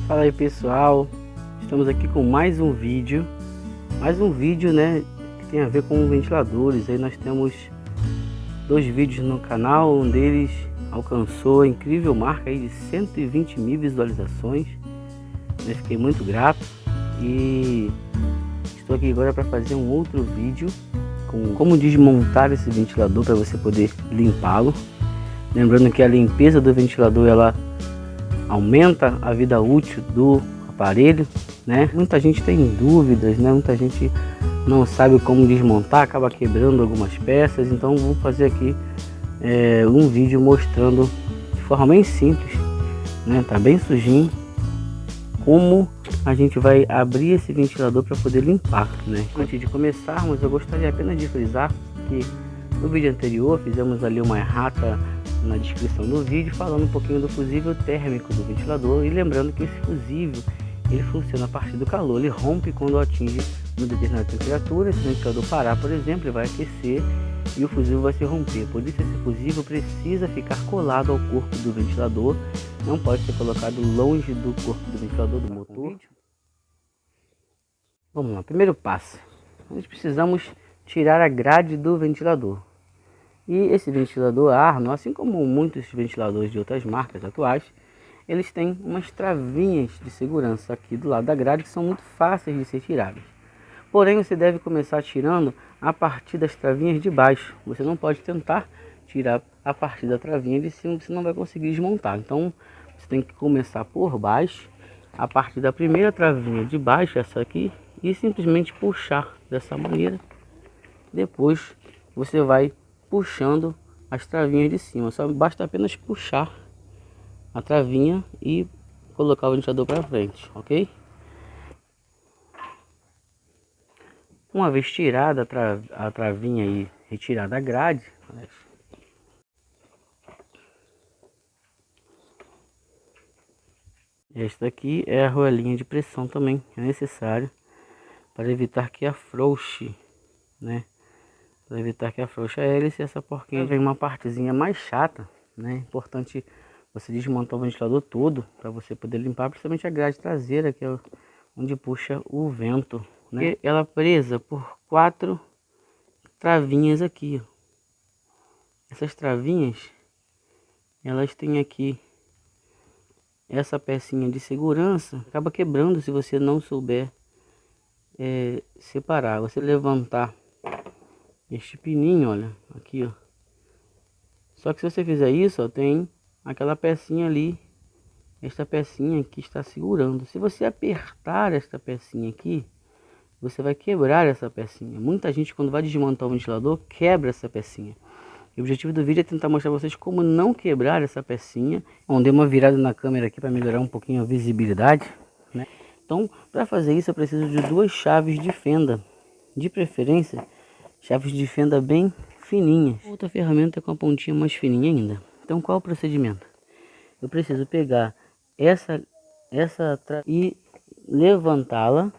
Fala aí pessoal, estamos aqui com mais um vídeo, né, que tem a ver com ventiladores. Aí nós temos dois vídeos no canal, um deles alcançou a incrível marca aí de 120 mil visualizações. Eu fiquei muito grato e estou aqui agora para fazer um outro vídeo com como desmontar esse ventilador para você poder limpá-lo. Lembrando que a limpeza do ventilador ela aumenta a vida útil do aparelho, né? Muita gente tem dúvidas, né? Muita gente não sabe como desmontar, acaba quebrando algumas peças. Então vou fazer aqui um vídeo mostrando de forma bem simples, né? Tá bem sujinho, como a gente vai abrir esse ventilador para poder limpar, né? Antes de começarmos, eu gostaria apenas de frisar que no vídeo anterior fizemos ali uma errata na descrição do vídeo, falando um pouquinho do fusível térmico do ventilador, e lembrando que esse fusível ele funciona a partir do calor, ele rompe quando atinge uma determinada temperatura. Se o ventilador parar, por exemplo, ele vai aquecer e o fusível vai se romper. Por isso esse fusível precisa ficar colado ao corpo do ventilador, não pode ser colocado longe do corpo do ventilador, do motor. Vamos lá, primeiro passo, nós precisamos tirar a grade do ventilador. E esse ventilador Arno, assim como muitos ventiladores de outras marcas atuais, eles têm umas travinhas de segurança aqui do lado da grade que são muito fáceis de ser tiradas. Porém, você deve começar tirando a partir das travinhas de baixo. Você não pode tentar tirar a partir da travinha de cima, você não vai conseguir desmontar. Então, você tem que começar por baixo, a partir da primeira travinha de baixo, essa aqui, e simplesmente puxar dessa maneira. Depois, você vai puxando as travinhas de cima. Só basta apenas puxar a travinha e colocar o ventilador para frente, ok? Uma vez tirada a travinha e retirada a grade, esta aqui é a roelinha de pressão, também é necessário para evitar que afrouxe, né? Para evitar que afrouxe a hélice. Essa porquinha vem uma partezinha mais chata, né? Importante você desmontar o ventilador todo para você poder limpar, principalmente a grade traseira, que é onde puxa o vento, né? E ela é presa por 4 travinhas aqui. Essas travinhas, elas têm aqui essa pecinha de segurança, acaba quebrando se você não souber separar. Você levantar este pininho, olha, aqui, ó. Só que se você fizer isso, ó, tem aquela pecinha ali, esta pecinha que está segurando. Se você apertar esta pecinha aqui, você vai quebrar essa pecinha. Muita gente, quando vai desmontar o ventilador, quebra essa pecinha. E o objetivo do vídeo é tentar mostrar para vocês como não quebrar essa pecinha. Bom, dei uma virada na câmera aqui para melhorar um pouquinho a visibilidade, né? Então, para fazer isso, eu preciso de 2 chaves de fenda, de preferência chaves de fenda bem fininhas. Outra ferramenta com a pontinha mais fininha ainda. Então, qual é o procedimento? Eu preciso pegar essa e levantá-la,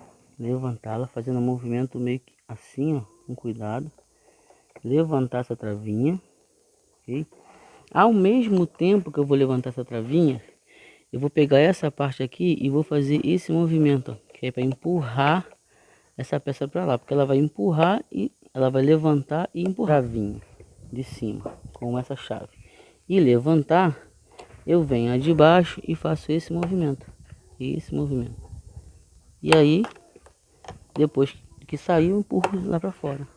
fazendo um movimento meio que assim, ó, com cuidado. Levantar essa travinha, ok? Ao mesmo tempo que eu vou levantar essa travinha, eu vou pegar essa parte aqui e vou fazer esse movimento, ó, que é para empurrar essa peça para lá, porque ela vai empurrar e ela vai levantar e empurrar a travinha de cima com essa chave. E levantar, eu venho a de baixo e faço esse movimento. E aí, depois que sair, eu empurro lá para fora.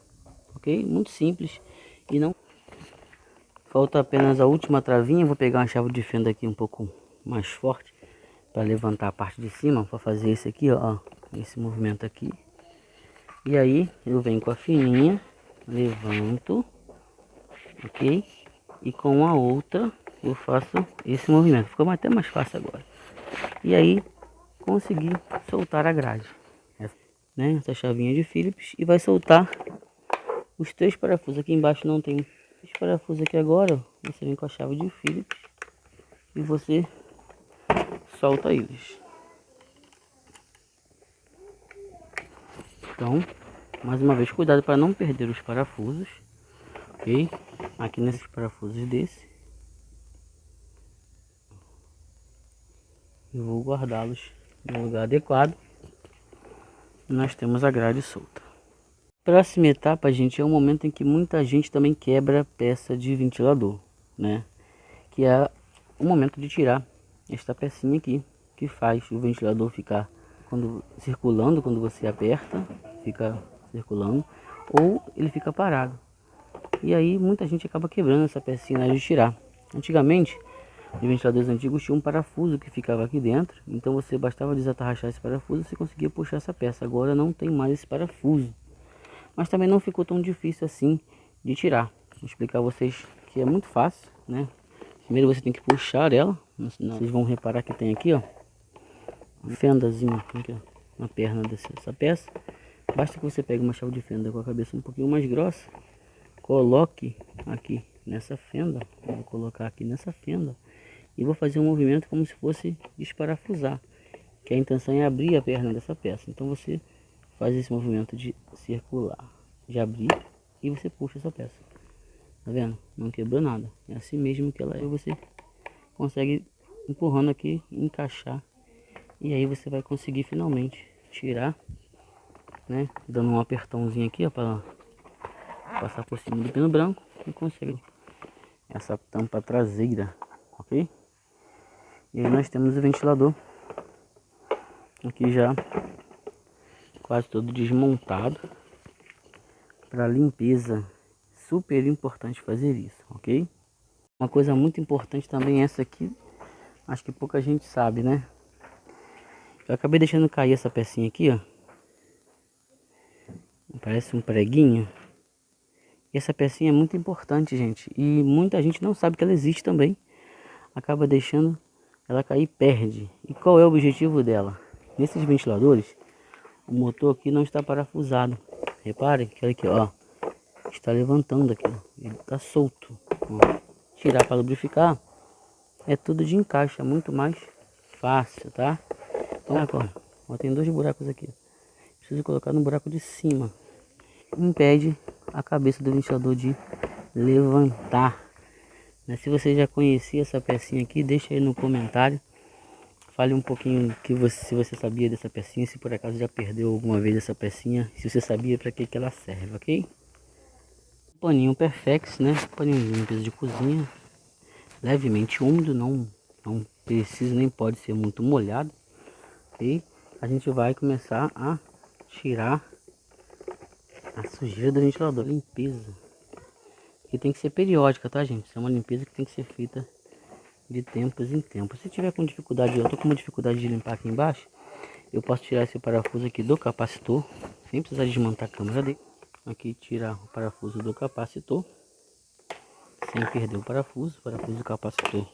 Ok? Muito simples. E não falta apenas a última travinha. Vou pegar uma chave de fenda aqui um pouco mais forte para levantar a parte de cima, para fazer esse aqui, ó, esse movimento aqui. E aí eu venho com a fininha, levanto, ok? E com a outra eu faço esse movimento. Ficou até mais fácil agora. E aí consegui soltar a grade, né? Essa chavinha de Phillips, e vai soltar os 3 parafusos. Aqui embaixo não tem os parafusos aqui agora. Você vem com a chave de Phillips e você solta eles. Então, mais uma vez, cuidado para não perder os parafusos, ok? Aqui nesses parafusos eu vou guardá-los no lugar adequado, nós temos a grade solta. Próxima etapa, gente, é o momento em que muita gente também quebra a peça de ventilador, né? Que é o momento de tirar esta pecinha aqui, que faz o ventilador ficar circulando, quando você aperta, fica circulando, ou ele fica parado. E aí muita gente acaba quebrando essa pecinha na hora de tirar. Antigamente, os ventiladores antigos tinham um parafuso que ficava aqui dentro, então você bastava desatarrachar esse parafuso e você conseguia puxar essa peça. Agora não tem mais esse parafuso, mas também não ficou tão difícil assim de tirar. Vou explicar a vocês que é muito fácil, né? Primeiro você tem que puxar ela, vocês vão reparar que tem aqui, ó, uma fendazinha aqui, ó, na perna dessa peça. Basta que você pegue uma chave de fenda com a cabeça um pouquinho mais grossa, coloque aqui nessa fenda, vou colocar aqui nessa fenda e vou fazer um movimento como se fosse desparafusar, que a intenção é abrir a perna dessa peça. Então você faz esse movimento de circular, de abrir, e você puxa essa peça. Tá vendo? Não quebrou nada. É assim mesmo que ela é. Você consegue empurrando aqui, encaixar, e aí você vai conseguir finalmente tirar, né? Dando um apertãozinho aqui, ó, para passar por cima do pino branco, e consegue essa tampa traseira, ok? E aí nós temos o ventilador aqui já quase todo desmontado. Para limpeza, super importante fazer isso, ok? Uma coisa muito importante também é essa aqui, acho que pouca gente sabe, né? Eu acabei deixando cair essa pecinha aqui, ó, parece um preguinho. E essa pecinha é muito importante, gente, e muita gente não sabe que ela existe também. Acaba deixando ela cair e perde. E qual é o objetivo dela? Nesses ventiladores, o motor aqui não está parafusado. Reparem que aqui, ó, está levantando aqui, ó, ele está solto. Ó. Tirar para lubrificar é tudo de encaixe, é muito mais fácil, tá? Então, agora, ó, tem dois buracos aqui. Preciso colocar no buraco de cima. Impede a cabeça do ventilador de levantar. Se você já conhecia essa pecinha aqui, deixa aí no comentário. Fale um pouquinho se você sabia dessa pecinha, se por acaso já perdeu alguma vez essa pecinha, se você sabia para que ela serve, ok? Paninho Perfex, né? Paninho de limpeza de cozinha, levemente úmido, não precisa nem pode ser muito molhado. E a gente vai começar a tirar a sujeira do ventilador. Limpeza que tem que ser periódica, tá, gente? Isso é uma limpeza que tem que ser feita de tempos em tempos. Se tiver com dificuldade, eu tô com uma dificuldade de limpar aqui embaixo, eu posso tirar esse parafuso aqui do capacitor, sem precisar desmontar a câmera dele. Aqui tirar o parafuso do capacitor, sem perder o parafuso. O parafuso do capacitor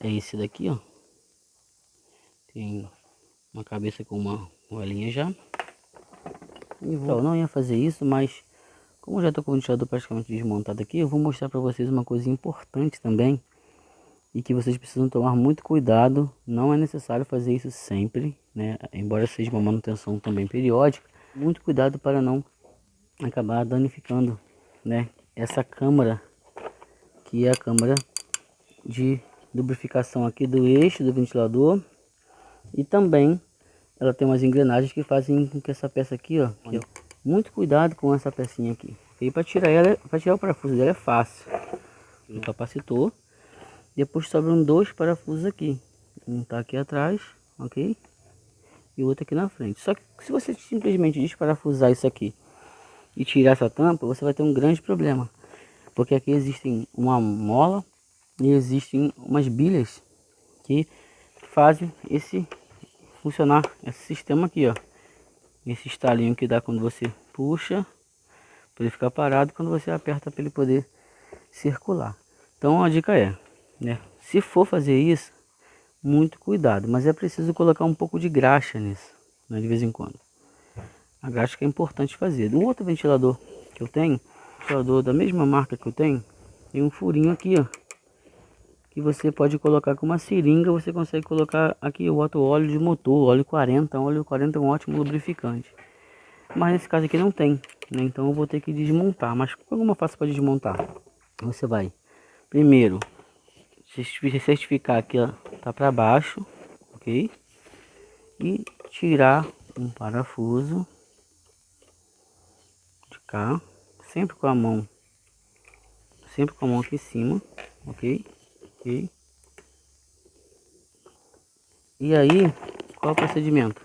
é esse daqui, ó. Tem uma cabeça com uma molinha já. Eu não ia fazer isso, mas como já estou com o ventilador praticamente desmontado aqui, eu vou mostrar para vocês uma coisa importante também, e que vocês precisam tomar muito cuidado. Não é necessário fazer isso sempre, né? Embora seja uma manutenção também periódica, muito cuidado para não acabar danificando, né, essa câmara, que é a câmara de lubrificação aqui do eixo do ventilador, e também ela tem umas engrenagens que fazem com que essa peça aqui, ó, muito cuidado com essa pecinha aqui. E para tirar ela, para tirar o parafuso dela é fácil. O capacitor, depois sobram dois parafusos aqui. Um tá aqui atrás, ok? E o outro aqui na frente. Só que se você simplesmente desparafusar isso aqui e tirar essa tampa, você vai ter um grande problema. Porque aqui existem uma mola e existem umas bilhas que fazem funcionar esse sistema aqui, ó. Esse estalinho que dá quando você puxa, para ele ficar parado, quando você aperta para ele poder circular. Então a dica é, né, se for fazer isso, muito cuidado, mas é preciso colocar um pouco de graxa nisso, né, de vez em quando. A graxa que é importante fazer. Um outro ventilador que eu tenho, ventilador da mesma marca que eu tenho, tem um furinho aqui, ó, que você pode colocar com uma seringa. Você consegue colocar aqui, eu boto óleo de motor, óleo 40 é um ótimo lubrificante, mas nesse caso aqui não tem, né? Então eu vou ter que desmontar. Mas como eu faço para desmontar? Você vai primeiro certificar que ó, tá para baixo, ok? e tirar um parafuso de cá, sempre com a mão aqui em cima, ok? Ok. E aí, qual é o procedimento?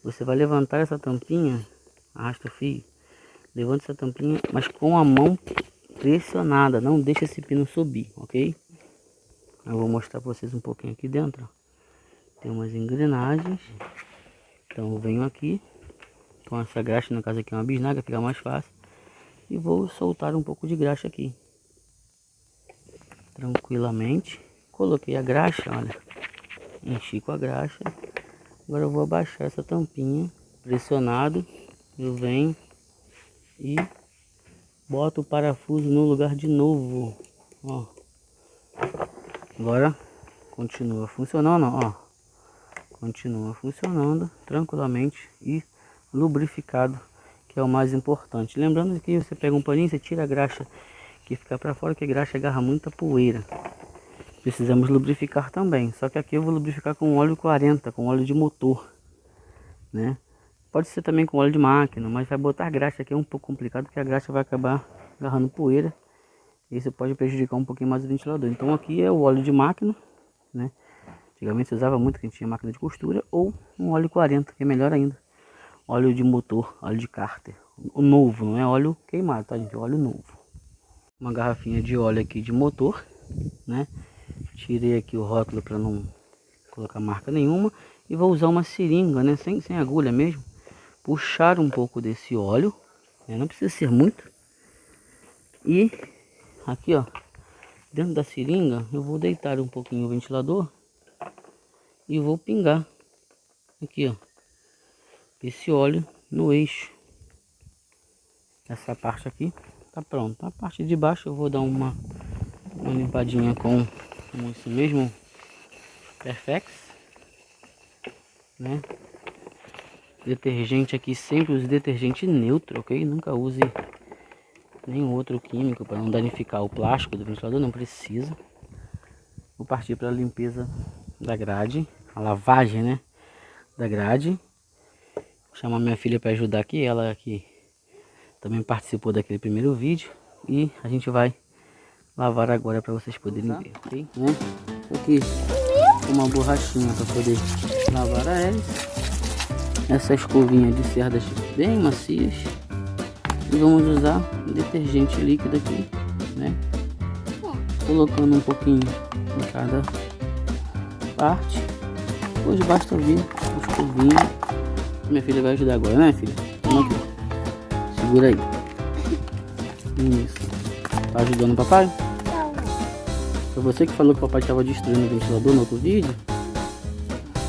Você vai levantar essa tampinha, arrasta o fio, levanta essa tampinha, mas com a mão pressionada, não deixa esse pino subir, ok? Eu vou mostrar para vocês um pouquinho aqui dentro. Tem umas engrenagens. Então eu venho aqui com essa graxa, no caso aqui é uma bisnaga, fica mais fácil. E vou soltar um pouco de graxa aqui. Tranquilamente. Coloquei a graxa, olha. Enchi com a graxa. Agora eu vou abaixar essa tampinha, pressionado. Eu venho e boto o parafuso no lugar de novo. Ó. Agora continua funcionando, ó. Continua funcionando tranquilamente e lubrificado, que é o mais importante. Lembrando que você pega um paninho, você tira a graxa que fica para fora, que a graxa agarra muita poeira. Precisamos lubrificar também, só que aqui eu vou lubrificar com óleo 40, com óleo de motor, né? Pode ser também com óleo de máquina, mas vai botar graxa aqui é um pouco complicado, porque a graxa vai acabar agarrando poeira. Isso pode prejudicar um pouquinho mais o ventilador. Então aqui é o óleo de máquina, né? Antigamente se usava muito quem tinha máquina de costura, ou um óleo 40, que é melhor ainda. Óleo de motor, óleo de cárter. O novo, não é óleo queimado, tá gente? Óleo novo. Uma garrafinha de óleo aqui de motor, né? Tirei aqui o rótulo para não colocar marca nenhuma. E vou usar uma seringa, né? Sem agulha mesmo. Puxar um pouco desse óleo, né? Não precisa ser muito. E aqui, ó, dentro da seringa, eu vou deitar um pouquinho o ventilador e vou pingar aqui, ó, esse óleo no eixo. Essa parte aqui tá pronta. A parte de baixo eu vou dar uma limpadinha com esse mesmo Perfex, né? Detergente aqui, sempre use detergente neutro, ok? Nunca use nenhum outro químico para não danificar o plástico do ventilador, não precisa. Vou partir para a limpeza da grade, a lavagem, né, da grade. Vou chamar minha filha para ajudar aqui, ela aqui também participou daquele primeiro vídeo. E a gente vai lavar agora para vocês poderem ver, ok? Né? Aqui uma borrachinha para poder lavar a hélice. Essa escovinha de cerdas bem macias. E vamos usar detergente líquido aqui, né? Colocando um pouquinho em cada parte. Depois basta vir a escovinha. Minha filha vai ajudar agora, né, filha? Vamos aqui. Segura aí. Isso. Tá ajudando o papai? Não. Foi você que falou que o papai estava destruindo o ventilador no outro vídeo?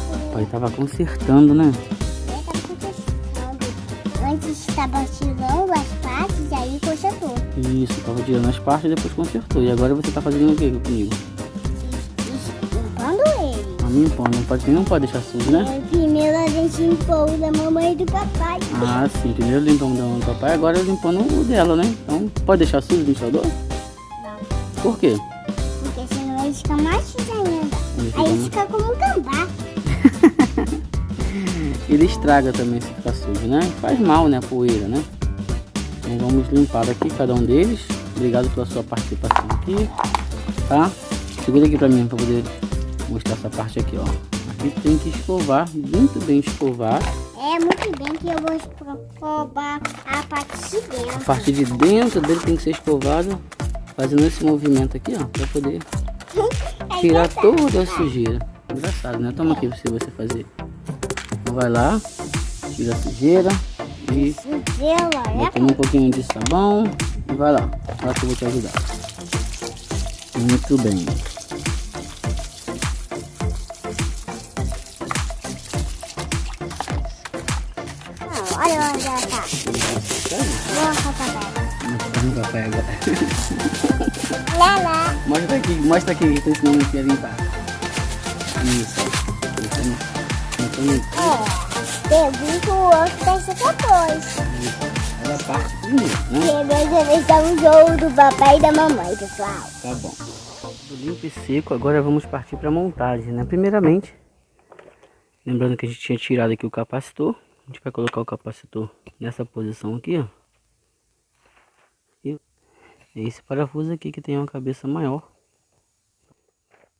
O papai estava consertando, né? Antes estava tirando as partes, aí consertou. Isso, estava tirando as partes e depois consertou. E agora você está fazendo o que comigo? Limpando ele. Limpando, não pode deixar sujo, né? Primeiro a gente limpou o da mamãe e do papai. Ah, sim, primeiro limpamos o do papai, agora limpando o dela, né? Então, pode deixar sujo o ventilador? Não. Por quê? Porque senão ele fica mais sujo ainda. Aí fica como um gambá. Ele estraga também se ficar sujo, né? Faz mal, né? A poeira, né? Então vamos limpar aqui cada um deles. Obrigado pela sua participação aqui, tá? Segura aqui pra mim, pra poder mostrar essa parte aqui, ó. Aqui tem que escovar, muito bem escovar. É, muito bem que eu vou escovar a parte de dentro. A parte de dentro dele tem que ser escovada, fazendo esse movimento aqui, ó, pra poder tirar toda a sujeira. Engraçado, né? Toma aqui pra você fazer. Então vai lá, tira a sujeira e bota um pouquinho de sabão e vai lá. Lá que eu vou te ajudar. Muito bem. Olha onde ela tá. Mostra no papai agora. Lá. Mostra aqui que eu tô ensinando aqui a limpar. Isso. Pergunta o outro dessa depois. Olha a parte primeiro, né? Nós vamos um jogo do papai e da mamãe, pessoal. Tá bom. Tudo limpo e seco, agora vamos partir para a montagem, né? Primeiramente, Lembrando que a gente tinha tirado aqui o capacitor. A gente vai colocar o capacitor nessa posição aqui, ó. E esse parafuso aqui que tem uma cabeça maior.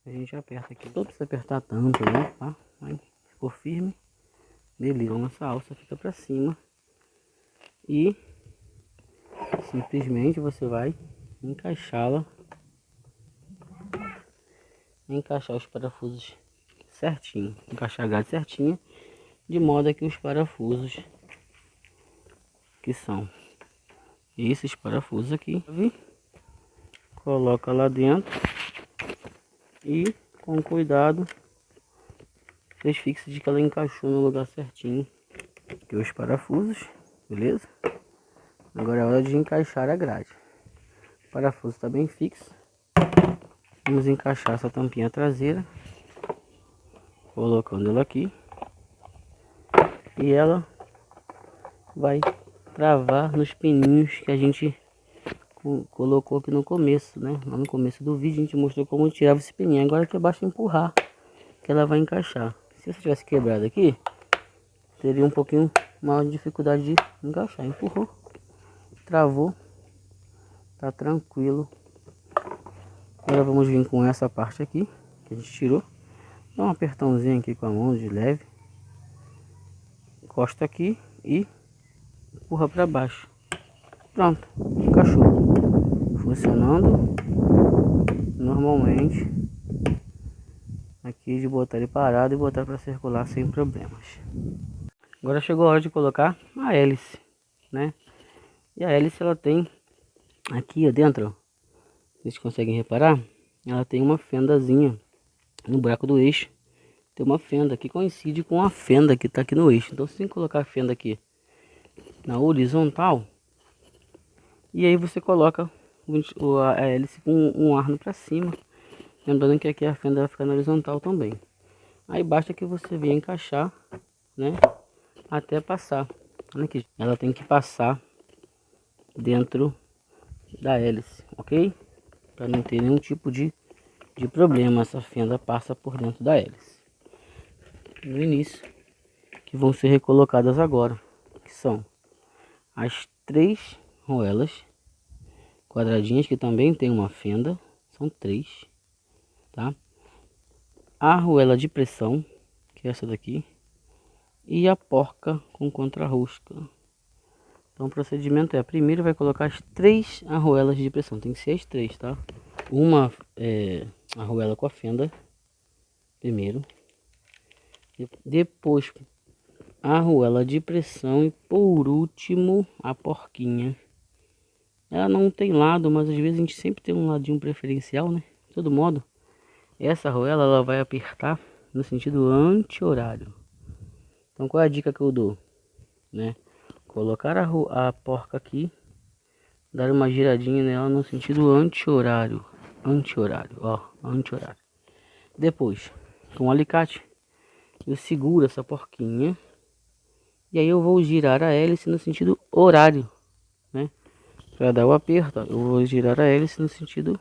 A gente aperta aqui. Não precisa apertar tanto, né? Tá? Aí, ficou firme. Beleza. Nossa alça fica pra cima. E simplesmente você vai encaixá-la. Encaixar os parafusos certinho. Encaixar a grade certinha. De modo que os parafusos que são esses parafusos aqui, coloca lá dentro e com cuidado desfixe de que ela encaixou no lugar certinho aqui os parafusos, beleza? Agora é hora de encaixar a grade. O parafuso está bem fixo. Vamos encaixar essa tampinha traseira, colocando ela aqui, e ela vai travar nos pininhos que a gente colocou aqui no começo, né? Lá no começo do vídeo a gente mostrou como tirava esse pininho. Agora aqui basta empurrar que ela vai encaixar. Se você tivesse quebrado aqui, teria um pouquinho maior de dificuldade de encaixar. Empurrou, travou, tá tranquilo. Agora vamos vir com essa parte aqui que a gente tirou. Dá um apertãozinho aqui com a mão de leve, encosta aqui e empurra para baixo. Pronto, encaixou. Funcionando normalmente. Aqui de botar ele parado e botar para circular sem problemas. Agora chegou a hora de colocar a hélice, né? E a hélice ela tem aqui dentro, ó, vocês conseguem reparar? Ela tem uma fendazinha no buraco do eixo. Tem uma fenda que coincide com a fenda que está aqui no eixo. Então, se colocar a fenda aqui na horizontal, e aí você coloca a hélice com um arno para cima, lembrando que aqui a fenda vai ficar na horizontal também. Aí basta que você venha encaixar, né, até passar. Olha aqui, ela tem que passar dentro da hélice, ok? Para não ter nenhum tipo de problema, essa fenda passa por dentro da hélice. No início, que vão ser recolocadas agora, que são as 3 arruelas quadradinhas que também tem uma fenda, são 3, tá? A arruela de pressão, que é essa daqui, e a porca com contra-rosca. Então o procedimento é, primeiro vai colocar as 3 arruelas de pressão, tem que ser as 3, tá? Uma arruela com a fenda primeiro, depois a arruela de pressão e por último a porquinha. Ela não tem lado, mas às vezes a gente sempre tem um ladinho preferencial, né? De todo modo, essa arruela ela vai apertar no sentido anti-horário. Então qual é a dica que eu dou, né? Colocar a porca aqui, dar uma giradinha nela no sentido anti-horário, ó, anti-horário. Depois, com o alicate, eu seguro essa porquinha e aí eu vou girar a hélice no sentido horário, né? Para dar o aperto, ó, eu vou girar a hélice no sentido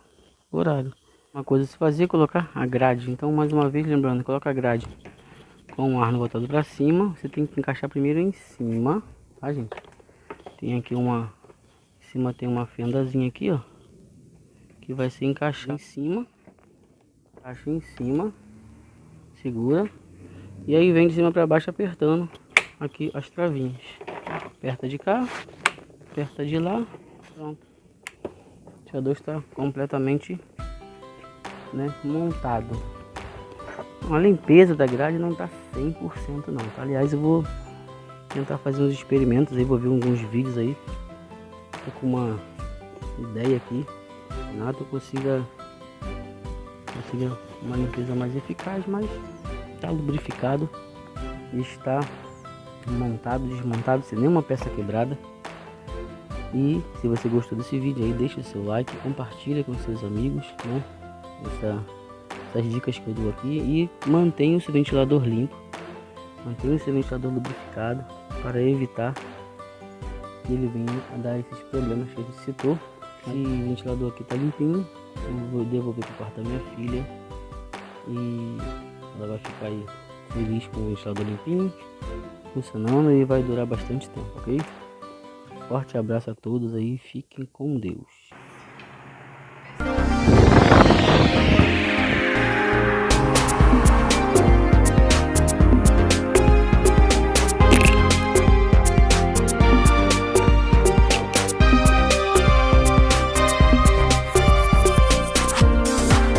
horário. Uma coisa a se fazer é colocar a grade. Então, mais uma vez, lembrando, coloca a grade com o arno voltado para cima. Você tem que encaixar primeiro em cima, tá, gente? Tem aqui em cima tem uma fendazinha aqui, ó, que vai se encaixar em cima. Encaixa em cima, segura, e aí vem de cima para baixo apertando aqui as travinhas. Aperta de cá, aperta de lá, pronto. O tirador está completamente, né, montado. A limpeza da grade não está 100% não, tá? Aliás, eu vou tentar fazer uns experimentos aí, vou ver alguns vídeos aí. Tô com uma ideia aqui, nada eu consiga uma limpeza mais eficaz, mas está lubrificado e está montado, desmontado, sem nenhuma peça quebrada. E se você gostou desse vídeo aí, deixa o seu like, compartilha com seus amigos, né? Essas dicas que eu dou aqui, e mantenha o seu ventilador limpo, mantenha o seu ventilador lubrificado para evitar que ele venha a dar esses problemas que a gente citou. Esse ventilador aqui tá limpinho, eu vou devolver para o quarto da minha filha e ela vai ficar aí feliz com o ventilador limpinho, funcionando e vai durar bastante tempo, ok? Forte abraço a todos aí, fiquem com Deus.